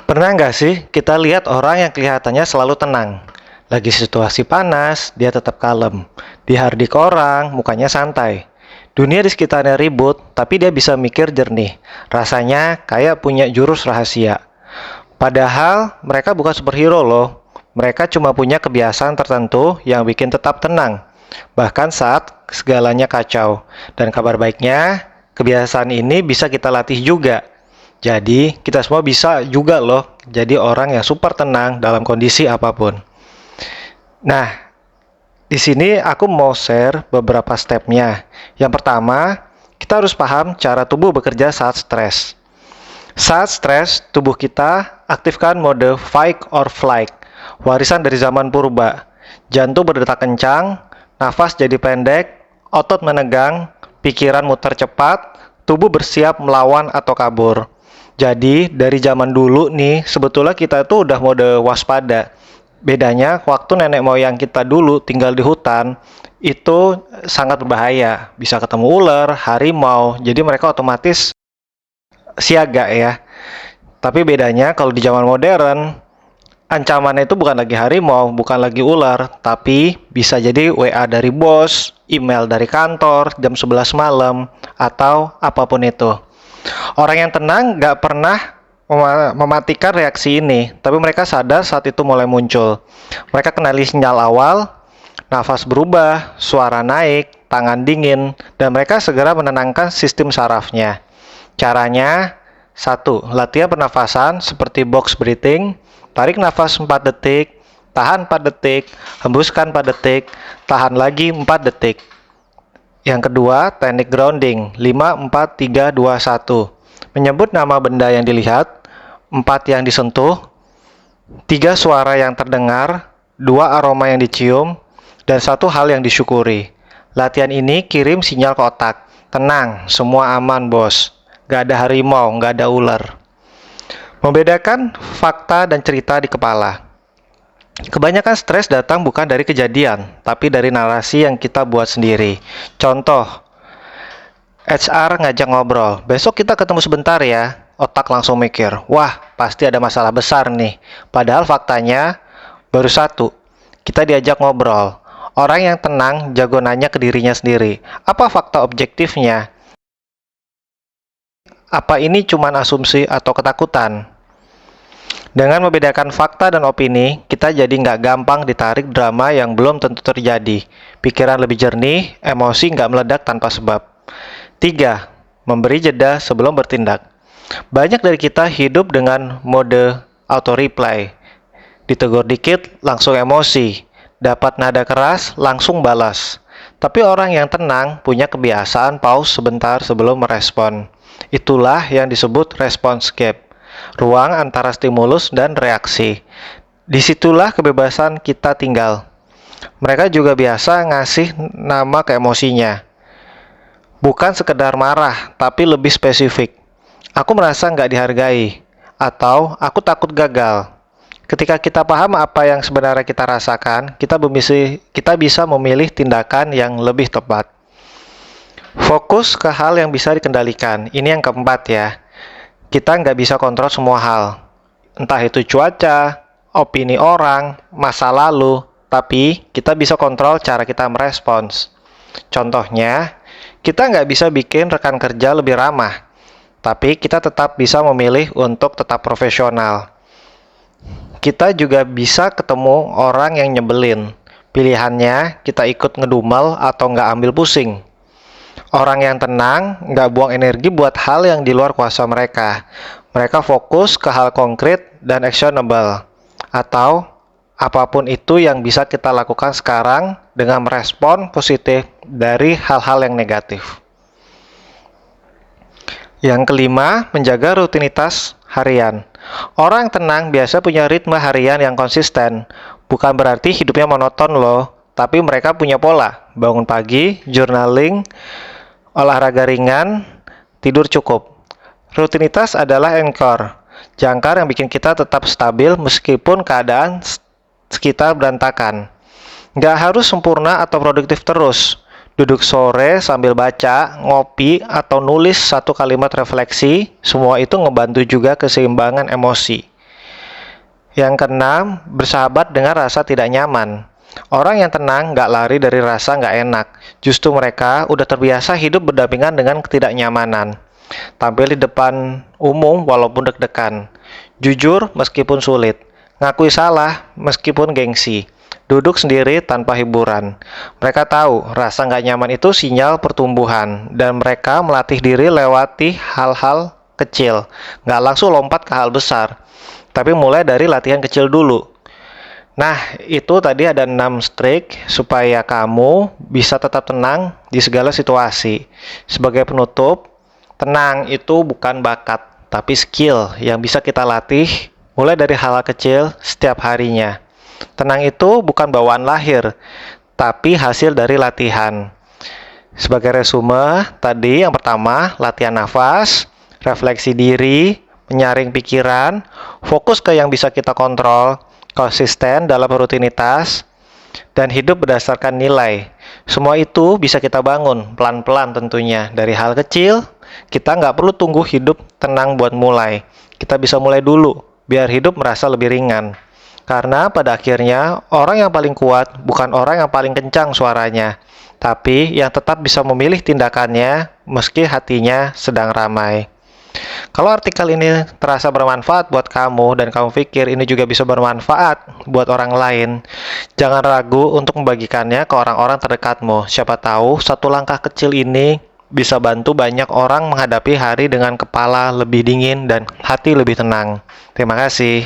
Pernah nggak sih kita lihat orang yang kelihatannya selalu tenang? Lagi situasi panas, dia tetap kalem. Dihardik orang, mukanya santai. Dunia di sekitarnya ribut, tapi dia bisa mikir jernih. Rasanya kayak punya jurus rahasia. Padahal mereka bukan superhero loh. Mereka cuma punya kebiasaan tertentu yang bikin tetap tenang. Bahkan saat segalanya kacau. Dan kabar baiknya, kebiasaan ini bisa kita latih juga. Jadi, kita semua bisa juga loh jadi orang yang super tenang dalam kondisi apapun. Nah, di sini aku mau share beberapa stepnya. Yang pertama, kita harus paham cara tubuh bekerja saat stres. Saat stres, tubuh kita aktifkan mode fight or flight, warisan dari zaman purba. Jantung berdetak kencang, nafas jadi pendek, otot menegang, pikiran muter cepat, tubuh bersiap melawan atau kabur. Jadi, dari zaman dulu nih, sebetulnya kita tuh udah mode waspada. Bedanya, waktu nenek moyang kita dulu tinggal di hutan, itu sangat berbahaya. Bisa ketemu ular, harimau, jadi mereka otomatis siaga ya. Tapi bedanya kalau di zaman modern, ancamannya itu bukan lagi harimau, bukan lagi ular, tapi bisa jadi WA dari bos, email dari kantor jam 11 malam, atau apapun itu. Orang yang tenang nggak pernah mematikan reaksi ini, tapi mereka sadar saat itu mulai muncul. Mereka kenali sinyal awal, nafas berubah, suara naik, tangan dingin, dan mereka segera menenangkan sistem sarafnya. Caranya, 1. Latihan pernafasan seperti box breathing, tarik nafas 4 detik, tahan 4 detik, hembuskan 4 detik, tahan lagi 4 detik. Yang kedua, teknik grounding, 5, 4, 3, 2, 1. Menyebut nama benda yang dilihat, 4 yang disentuh, 3 suara yang terdengar, 2 aroma yang dicium, dan 1 hal yang disyukuri. Latihan ini kirim sinyal ke otak, tenang, semua aman bos. Gak ada harimau, gak ada ular. Membedakan fakta dan cerita di kepala. Kebanyakan stres datang bukan dari kejadian, tapi dari narasi yang kita buat sendiri. Contoh, HR ngajak ngobrol, besok kita ketemu sebentar ya. Otak langsung mikir, wah pasti ada masalah besar nih. Padahal faktanya baru satu, kita diajak ngobrol. Orang yang tenang jago nanya ke dirinya sendiri, apa fakta objektifnya? Apa ini cuma asumsi atau ketakutan? Dengan membedakan fakta dan opini, kita jadi nggak gampang ditarik drama yang belum tentu terjadi. Pikiran lebih jernih, emosi nggak meledak tanpa sebab. 3. Memberi jeda sebelum bertindak. Banyak dari kita hidup dengan mode auto-reply. Ditegur dikit, langsung emosi. Dapat nada keras, langsung balas. Tapi orang yang tenang punya kebiasaan pause sebentar sebelum merespon. Itulah yang disebut response gap. Ruang antara stimulus dan reaksi. Disitulah kebebasan kita tinggal. Mereka juga biasa ngasih nama ke emosinya. Bukan sekedar marah, tapi lebih spesifik. Aku merasa nggak dihargai, atau aku takut gagal. Ketika kita paham apa yang sebenarnya kita rasakan, kita bisa memilih tindakan yang lebih tepat. Fokus ke hal yang bisa dikendalikan. Ini yang keempat ya. Kita nggak bisa kontrol semua hal. Entah itu cuaca, opini orang, masa lalu, tapi kita bisa kontrol cara kita merespons. Contohnya, kita nggak bisa bikin rekan kerja lebih ramah, tapi kita tetap bisa memilih untuk tetap profesional. Kita juga bisa ketemu orang yang nyebelin. Pilihannya, kita ikut ngedumel atau nggak ambil pusing. Orang yang tenang nggak buang energi buat hal yang di luar kuasa mereka. Mereka fokus ke hal konkret dan actionable. Atau apapun itu yang bisa kita lakukan sekarang dengan merespon positif dari hal-hal yang negatif. Yang kelima, menjaga rutinitas harian. Orang tenang biasa punya ritme harian yang konsisten. Bukan berarti hidupnya monoton loh, tapi mereka punya pola. Bangun pagi, journaling, olahraga ringan, tidur cukup. Rutinitas adalah anchor, jangkar yang bikin kita tetap stabil meskipun keadaan sekitar berantakan. Nggak harus sempurna atau produktif terus. Duduk sore sambil baca, ngopi, atau nulis satu kalimat refleksi, semua itu ngebantu juga keseimbangan emosi. Yang keenam, bersahabat dengan rasa tidak nyaman. Orang yang tenang nggak lari dari rasa nggak enak. Justru mereka udah terbiasa hidup berdampingan dengan ketidaknyamanan. Tampil di depan umum walaupun deg-degan. Jujur meskipun sulit. Ngakui salah meskipun gengsi. Duduk sendiri tanpa hiburan. Mereka tahu rasa nggak nyaman itu sinyal pertumbuhan. Dan mereka melatih diri lewati hal-hal kecil. Nggak langsung lompat ke hal besar. Tapi mulai dari latihan kecil dulu. Nah, itu tadi ada 6 trik supaya kamu bisa tetap tenang di segala situasi. Sebagai penutup, tenang itu bukan bakat, tapi skill yang bisa kita latih mulai dari hal kecil setiap harinya. Tenang itu bukan bawaan lahir, tapi hasil dari latihan. Sebagai resume, tadi yang pertama, latihan nafas, refleksi diri, menyaring pikiran, fokus ke yang bisa kita kontrol, konsisten dalam rutinitas, dan hidup berdasarkan nilai. Semua itu bisa kita bangun pelan-pelan tentunya. Dari hal kecil, kita nggak perlu tunggu hidup tenang buat mulai. Kita bisa mulai dulu, biar hidup merasa lebih ringan. Karena pada akhirnya, orang yang paling kuat bukan orang yang paling kencang suaranya, tapi yang tetap bisa memilih tindakannya meski hatinya sedang ramai. Kalau artikel ini terasa bermanfaat buat kamu dan kamu pikir ini juga bisa bermanfaat buat orang lain, jangan ragu untuk membagikannya ke orang-orang terdekatmu. Siapa tahu satu langkah kecil ini bisa bantu banyak orang menghadapi hari dengan kepala lebih dingin dan hati lebih tenang. Terima kasih.